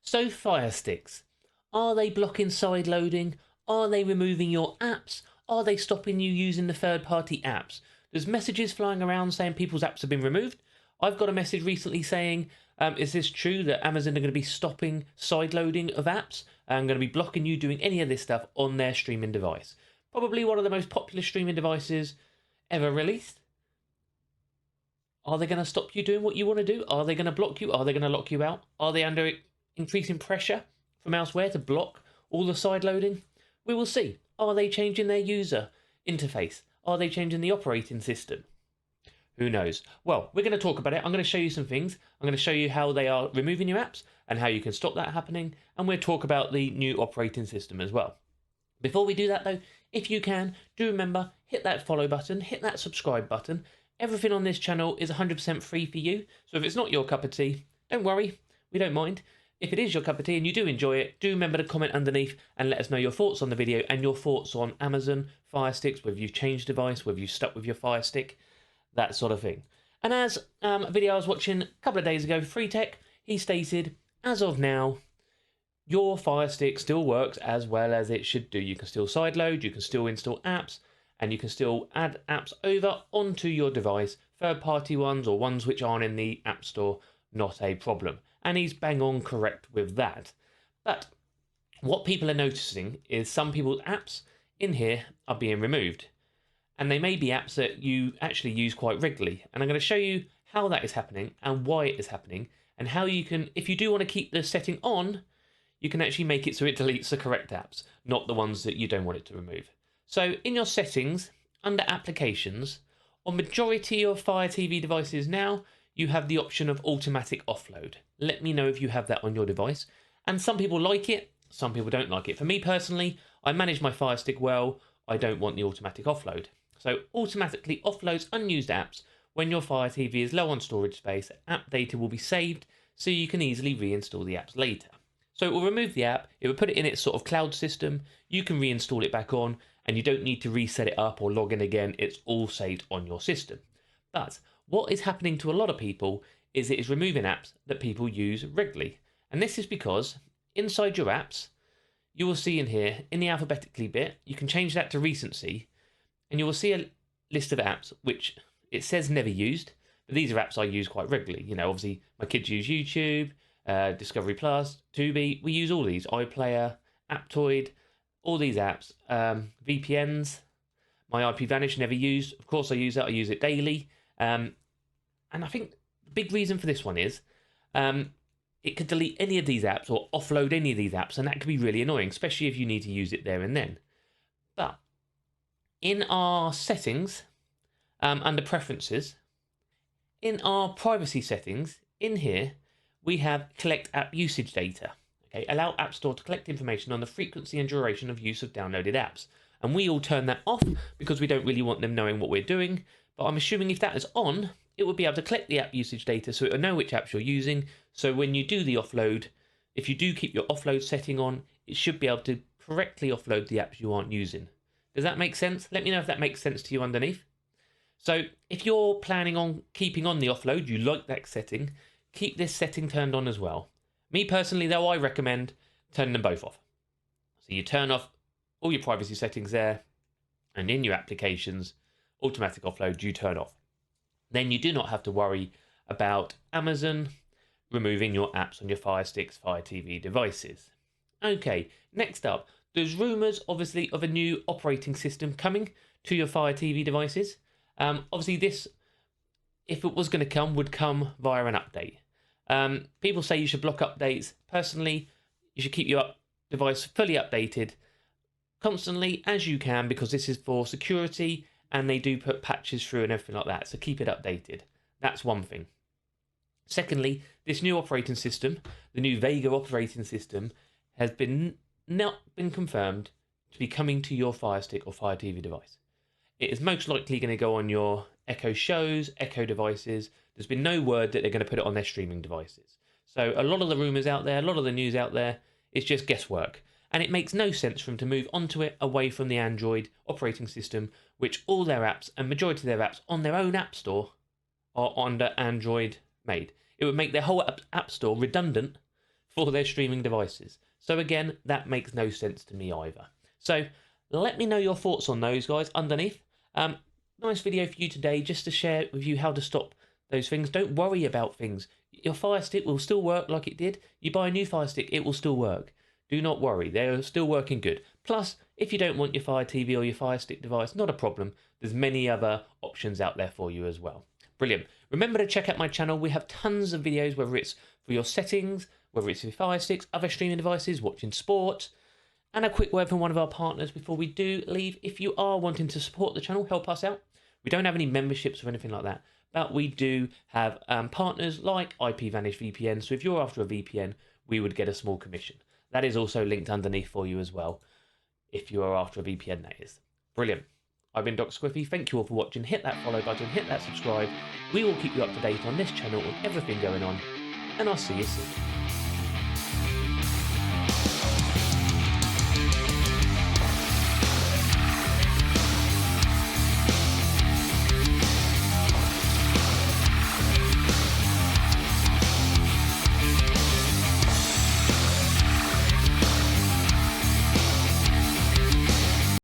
So Firesticks, are they blocking side loading? Are they removing your apps? Are they stopping you using the third-party apps? There's messages flying around saying people's apps have been removed. I've got a message recently saying, is this true that Amazon are going to be stopping side loading of apps and going to be blocking you doing any of this stuff on their streaming device? Probably one of the most popular streaming devices ever released. Are they going to stop you doing what you want to do? Are they going to block you? Are they going to lock you out? Are they under increasing pressure from elsewhere to block all the side loading? We will see. Are they changing their user interface? Are they changing the operating system? Who knows? Well, we're going to talk about it. I'm going to show you some things. I'm going to show you how they are removing your apps and how you can stop that happening. And we'll talk about the new operating system as well. Before we do that though, if you can, do remember, hit that follow button, hit that subscribe button. Everything on this channel is 100% free for you. So if it's not your cup of tea, don't worry, we don't mind. If it is your cup of tea and you do enjoy it, do remember to comment underneath and let us know your thoughts on the video and your thoughts on Amazon Firesticks, whether you've changed device, whether you've stuck with your Fire Stick, that sort of thing. And as a video I was watching a couple of days ago, FreeTech, he stated, as of now, your Fire Stick still works as well as it should do. You can still sideload, you can still install apps, and you can still add apps over onto your device, third-party ones or ones which aren't in the App Store, not a problem. And he's bang on correct with that. But what people are noticing is some people's apps in here are being removed. And they may be apps that you actually use quite regularly. And I'm going to show you how that is happening and why it is happening, and how you can, if you do want to keep the setting on, you can actually make it so it deletes the correct apps, not the ones that you don't want it to remove. So in your settings, under applications, on majority of Fire TV devices now, you have the option of automatic offload. Let me know if you have that on your device. And some people like it, some people don't like it. For me personally, I manage my Fire Stick well. I don't want the automatic offload. So automatically offloads unused apps when your Fire TV is low on storage space. App data will be saved so you can easily reinstall the apps later. So it will remove the app, it will put it in its sort of cloud system, you can reinstall it back on, and you don't need to reset it up or log in again, it's all saved on your system. But what is happening to a lot of people is it is removing apps that people use regularly. And this is because inside your apps, you will see in here, in the alphabetically bit, you can change that to recency, and you will see a list of apps which it says never used, but these are apps I use quite regularly. You know, obviously my kids use YouTube, Discovery Plus, Tubi, we use all these, iPlayer, Aptoid, all these apps, VPNs, my IP Vanish never used, of course I use that, I use it daily, and I think the big reason for this one is it could delete any of these apps or offload any of these apps, and that could be really annoying, especially if you need to use it there and then. But in our settings, under preferences, in our privacy settings, in here, we have collect app usage data. Okay, allow App Store to collect information on the frequency and duration of use of downloaded apps. And we all turn that off because we don't really want them knowing what we're doing. But I'm assuming if that is on, it will be able to collect the app usage data so it will know which apps you're using. So when you do the offload, if you do keep your offload setting on, it should be able to correctly offload the apps you aren't using. Does that make sense? Let me know if that makes sense to you underneath. So if you're planning on keeping on the offload, you like that setting, keep this setting turned on as well. Me personally though, I recommend turning them both off. So you turn off all your privacy settings there, and in your applications, automatic offload you turn off. Then you do not have to worry about Amazon removing your apps on your Fire Sticks, Fire TV devices. Okay, next up, there's rumours obviously of a new operating system coming to your Fire TV devices. Obviously this, if it was going to come, would come via an update. People say you should block updates. Personally, you should keep your device fully updated constantly as you can, because this is for security and they do put patches through and everything like that. So keep it updated. That's one thing. Secondly, this new operating system, the new Vega operating system, has not been confirmed to be coming to your Fire Stick or Fire TV device. It is most likely going to go on your Echo Shows, Echo devices. There's been no word that they're going to put it on their streaming devices. So a lot of the rumours out there, a lot of the news out there, it's just guesswork. And it makes no sense for them to move onto it away from the Android operating system, which all their apps and majority of their apps on their own app store are under Android made. It would make their whole app store redundant for their streaming devices. So again, that makes no sense to me either. So let me know your thoughts on those, guys, underneath. Nice video for you today, just to share with you how to stop those things. Don't worry about things. Your Fire Stick will still work like it did. You buy a new Fire Stick, it will still work. Do not worry, they're still working good. Plus, if you don't want your Fire TV or your Fire Stick device, not a problem. There's many other options out there for you as well. Brilliant. Remember to check out my channel. We have tons of videos, whether it's for your settings, whether it's your Fire Sticks, other streaming devices, watching sport. And a quick word from one of our partners before we do leave. If you are wanting to support the channel, help us out. We don't have any memberships or anything like that, but we do have partners like IPVanish VPN. So if you're after a VPN, we would get a small commission. That is also linked underneath for you as well, if you are after a VPN, that is. Brilliant. I've been Dr. Squiffy. Thank you all for watching. Hit that follow button, hit that subscribe. We will keep you up to date on this channel and everything going on, and I'll see you soon.